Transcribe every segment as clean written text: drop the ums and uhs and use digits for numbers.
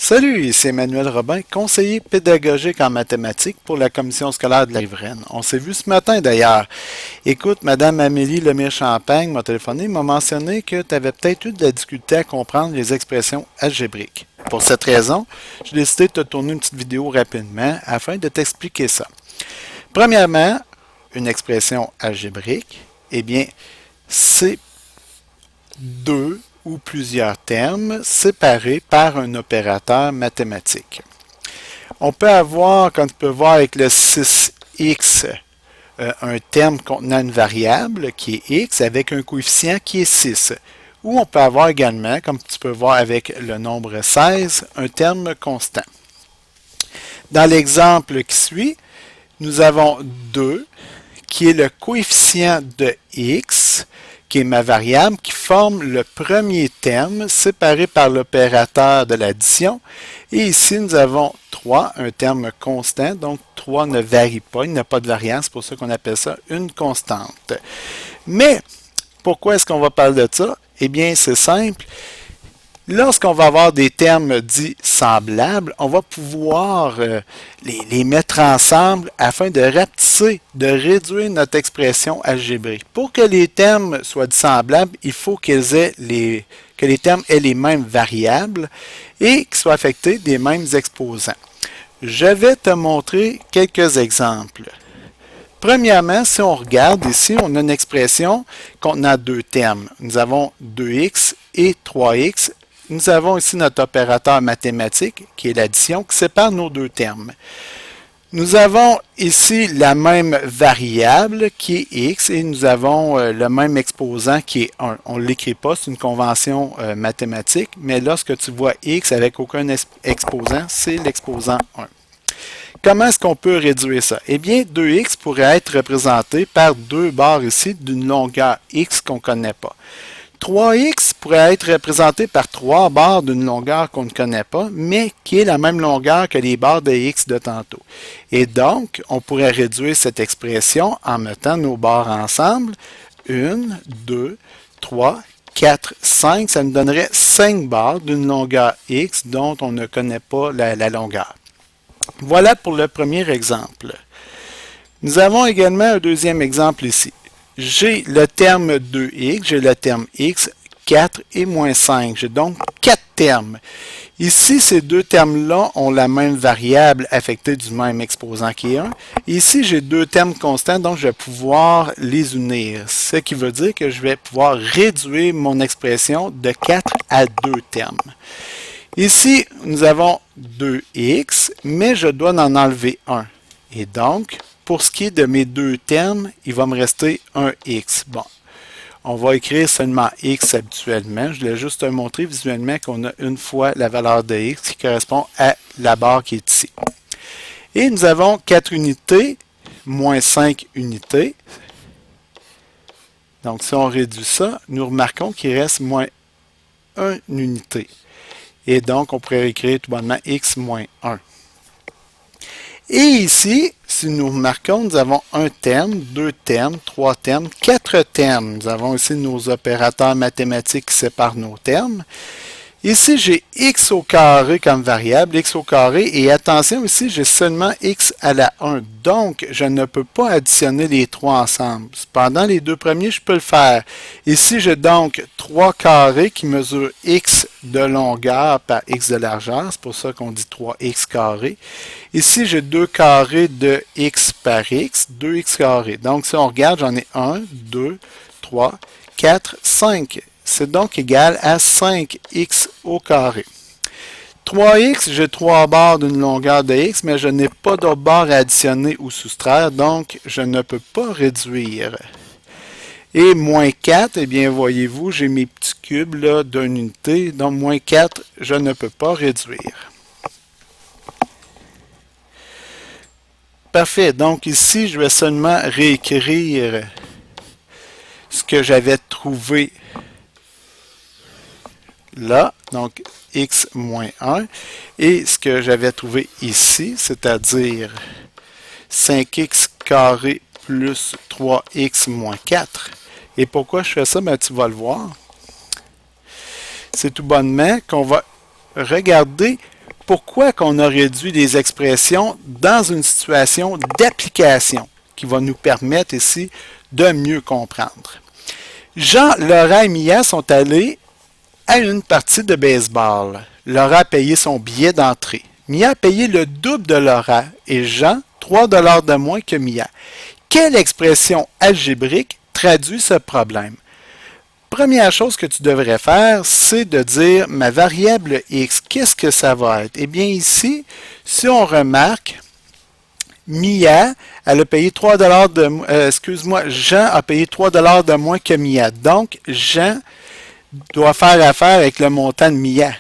Salut, c'est Emmanuel Robin, conseiller pédagogique en mathématiques pour la commission scolaire de la Riveraine. On s'est vu ce matin d'ailleurs. Écoute, Madame Amélie Lemire-Champagne m'a téléphoné, m'a mentionné que tu avais peut-être eu de la difficulté à comprendre les expressions algébriques. Pour cette raison, j'ai décidé de te tourner une petite vidéo rapidement afin de t'expliquer ça. Premièrement, une expression algébrique, eh bien, c'est deux ou plusieurs termes séparés par un opérateur mathématique. On peut avoir, comme tu peux voir avec le 6x, un terme contenant une variable qui est x avec un coefficient qui est 6. Ou on peut avoir également, comme tu peux voir avec le nombre 16, un terme constant. Dans l'exemple qui suit, nous avons 2, qui est le coefficient de x, qui est ma variable, qui forme le premier terme séparé par l'opérateur de l'addition. Et ici, nous avons 3, un terme constant, donc 3 ne varie pas, il n'y a pas de variance, c'est pour ça qu'on appelle ça une constante. Mais, pourquoi est-ce qu'on va parler de ça? Eh bien, c'est simple. Lorsqu'on va avoir des termes dits semblables, on va pouvoir les mettre ensemble afin de rapetisser, de réduire notre expression algébrique. Pour que les termes soient semblables, il faut que les termes aient les mêmes variables et qu'ils soient affectés des mêmes exposants. Je vais te montrer quelques exemples. Premièrement, si on regarde ici, on a une expression contenant deux termes. Nous avons 2x et 3x. Nous avons ici notre opérateur mathématique, qui est l'addition, qui sépare nos deux termes. Nous avons ici la même variable, qui est x, et nous avons le même exposant, qui est 1. On ne l'écrit pas, c'est une convention mathématique, mais lorsque tu vois x avec aucun exposant, c'est l'exposant 1. Comment est-ce qu'on peut réduire ça? Eh bien, 2x pourrait être représenté par deux barres ici d'une longueur x qu'on ne connaît pas. 3x pourrait être représenté par 3 barres d'une longueur qu'on ne connaît pas, mais qui est la même longueur que les barres de x de tantôt. Et donc, on pourrait réduire cette expression en mettant nos barres ensemble. 1, 2, 3, 4, 5. Ça nous donnerait 5 barres d'une longueur x dont on ne connaît pas la longueur. Voilà pour le premier exemple. Nous avons également un deuxième exemple ici. J'ai le terme 2x, j'ai le terme x, 4 et moins 5. J'ai donc 4 termes. Ici, ces deux termes-là ont la même variable affectée du même exposant qui est 1. Ici, j'ai deux termes constants, donc je vais pouvoir les unir. Ce qui veut dire que je vais pouvoir réduire mon expression de 4 à 2 termes. Ici, nous avons 2x, mais je dois en enlever 1. Et donc, pour ce qui est de mes deux termes, il va me rester un x. Bon, on va écrire seulement x habituellement. Je voulais juste te montrer visuellement qu'on a une fois la valeur de x qui correspond à la barre qui est ici. Et nous avons 4 unités, moins 5 unités. Donc, si on réduit ça, nous remarquons qu'il reste moins 1 unité. Et donc, on pourrait écrire tout bonnement x moins 1. Et ici, si nous remarquons, nous avons un terme, deux termes, trois termes, quatre termes. Nous avons ici nos opérateurs mathématiques qui séparent nos termes. Ici, j'ai x au carré comme variable, x au carré, et attention, ici, j'ai seulement x à la 1. Donc, je ne peux pas additionner les trois ensemble. Cependant, les deux premiers, je peux le faire. Ici, j'ai donc 3 carrés qui mesurent x de longueur par x de largeur. C'est pour ça qu'on dit 3x carré. Ici, j'ai 2 carrés de x par x, 2x carré. Donc, si on regarde, j'en ai 1, 2, 3, 4, 5. C'est donc égal à 5x au carré. 3x, j'ai 3 barres d'une longueur de x, mais je n'ai pas d'autres barres à additionner ou soustraire, donc je ne peux pas réduire. Et moins 4, eh bien, voyez-vous, j'ai mes petits cubes là d'une unité, donc moins 4, je ne peux pas réduire. Parfait, donc ici, je vais seulement réécrire ce que j'avais trouvé là, donc x moins 1, et ce que j'avais trouvé ici, c'est-à-dire 5x carré plus 3x moins 4. Et pourquoi je fais ça? Ben, tu vas le voir. C'est tout bonnement qu'on va regarder pourquoi qu'on a réduit les expressions dans une situation d'application qui va nous permettre ici de mieux comprendre. Jean, Laura et Mia sont allés à une partie de baseball. Laura a payé son billet d'entrée. Mia a payé le double de Laura et Jean, 3 $ de moins que Mia. Quelle expression algébrique traduit ce problème? Première chose que tu devrais faire, c'est de dire ma variable x, qu'est-ce que ça va être? Eh bien ici, si on remarque, Mia, elle a payé 3 $ de Jean a payé 3 $ de moins que Mia. Donc, Jean doit faire affaire avec le montant de Mia.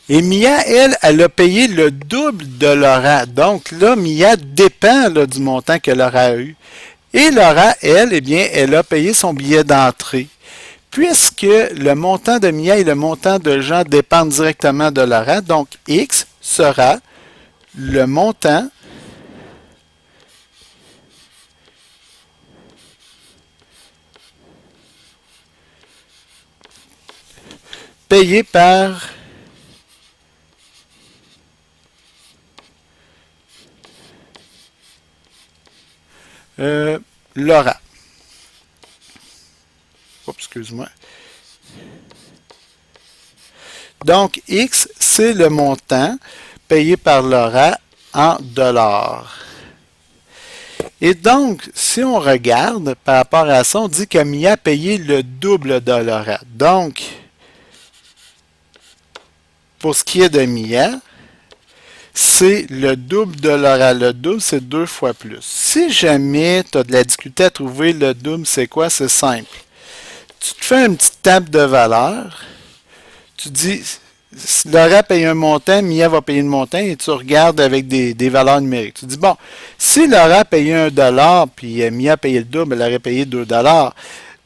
Et Mia, elle a payé le double de Laura. Donc là, Mia dépend là, du montant que Laura a eu. Et Laura, elle, eh bien, elle a payé son billet d'entrée. Puisque le montant de Mia et le montant de Jean dépendent directement de Laura, donc X sera le montant payé par Laura. Oups, excuse-moi. Donc, X, c'est le montant payé par Laura en dollars. Et donc, si on regarde par rapport à ça, on dit que Mia a payé le double de Laura. Donc, pour ce qui est de Mia, c'est le double de Laura. Le double, c'est 2 fois plus. Si jamais tu as de la difficulté à trouver le double, c'est quoi? C'est simple. Tu te fais une petite table de valeur. Tu dis, Laura paye un montant, Mia va payer un montant, et tu regardes avec des valeurs numériques. Tu dis, bon, si Laura payait 1 $, puis Mia payait le double, elle aurait payé 2 $.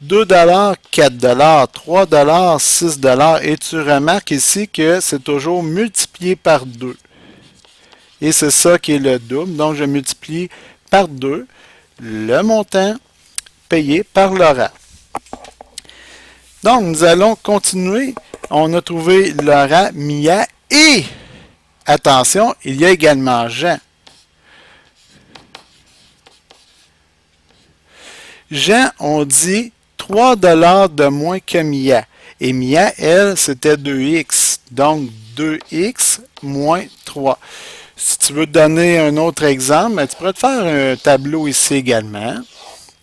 2 $, 4 $, 3 $, 6 $, et tu remarques ici que c'est toujours multiplié par 2. Et c'est ça qui est le double. Donc, je multiplie par 2 le montant payé par Laura. Donc, nous allons continuer. On a trouvé Laura, Mia et, attention, il y a également Jean. Jean, on dit 3 $ de moins que Mia. Et Mia, elle, c'était 2x. Donc, 2x moins 3. Si tu veux te donner un autre exemple, tu pourrais te faire un tableau ici également.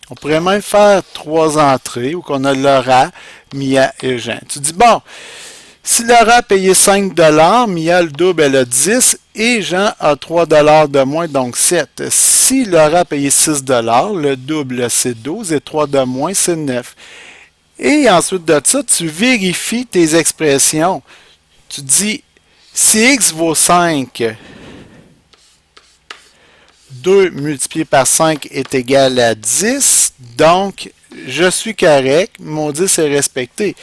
On pourrait même faire 3 entrées où on a Laura, Mia et Jean. Tu dis, bon, si Laura a payé 5 $, Mia le double, elle a 10 et Jean a 3 $ de moins, donc 7. Si Laura a payé 6 $, le double c'est 12 et 3 de moins c'est 9. Et ensuite de ça, tu vérifies tes expressions. Tu dis, si x vaut 5, 2 multiplié par 5 est égal à 10, donc je suis correct, mon 10 est respecté.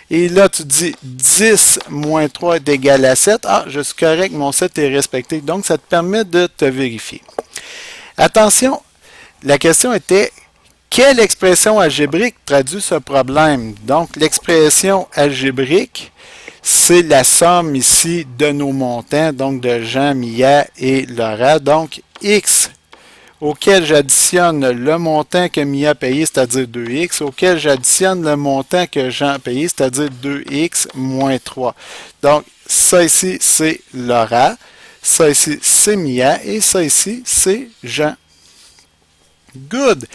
Et là, tu dis 10 moins 3 est égal à 7. Ah, je suis correct, mon 7 est respecté. Donc, ça te permet de te vérifier. Attention, la question était, quelle expression algébrique traduit ce problème? Donc, l'expression algébrique, c'est la somme ici de nos montants, donc de Jean, Mia et Laura. Donc, X auquel j'additionne le montant que Mia a payé, c'est-à-dire 2x, auquel j'additionne le montant que Jean a payé, c'est-à-dire 2x moins 3. Donc, ça ici, c'est Laura, ça ici, c'est Mia, et ça ici, c'est Jean. Good!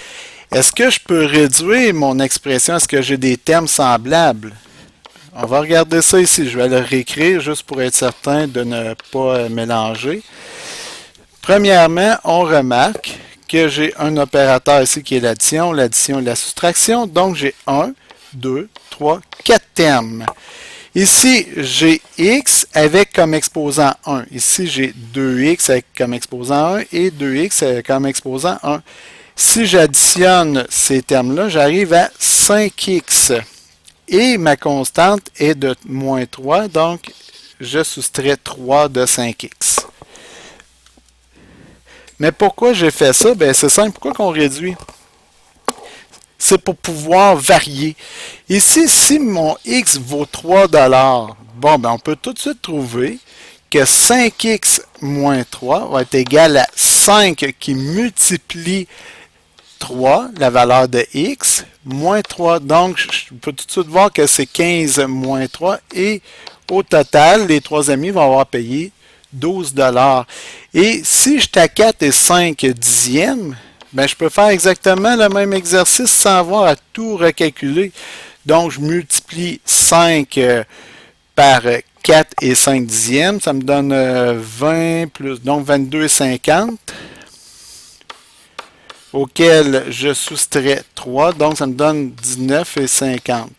Est-ce que je peux réduire mon expression? Est-ce que j'ai des termes semblables? On va regarder ça ici. Je vais le réécrire juste pour être certain de ne pas mélanger. Premièrement, on remarque que j'ai un opérateur ici qui est l'addition et la soustraction. Donc, j'ai 1, 2, 3, 4 termes. Ici, j'ai x avec comme exposant 1. Ici, j'ai 2x avec comme exposant 1 et 2x avec comme exposant 1. Si j'additionne ces termes-là, j'arrive à 5x. Et ma constante est de moins 3, donc je soustrais 3 de 5x. Mais pourquoi j'ai fait ça? Ben, c'est simple. Pourquoi qu'on réduit? C'est pour pouvoir varier. Ici, si mon x vaut 3 $, bon, ben, on peut tout de suite trouver que 5x moins 3 va être égal à 5 qui multiplie 3, la valeur de x, moins 3. Donc, je peux tout de suite voir que c'est 15 moins 3. Et au total, les trois amis vont avoir payé 12 $. Et si j'étais à 4 et 5 dixièmes, ben, je peux faire exactement le même exercice sans avoir à tout recalculer. Donc, je multiplie 5 par 4 et 5 dixièmes. Ça me donne 20 plus, donc 22 et 50. Auquel je soustrais 3, donc ça me donne 19 et 50.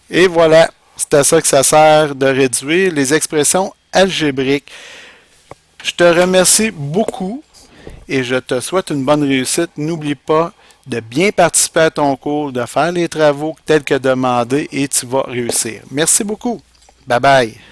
Et voilà, c'est à ça que ça sert de réduire les expressions algébriques. Je te remercie beaucoup et je te souhaite une bonne réussite. N'oublie pas de bien participer à ton cours, de faire les travaux tels que demandés et tu vas réussir. Merci beaucoup. Bye bye.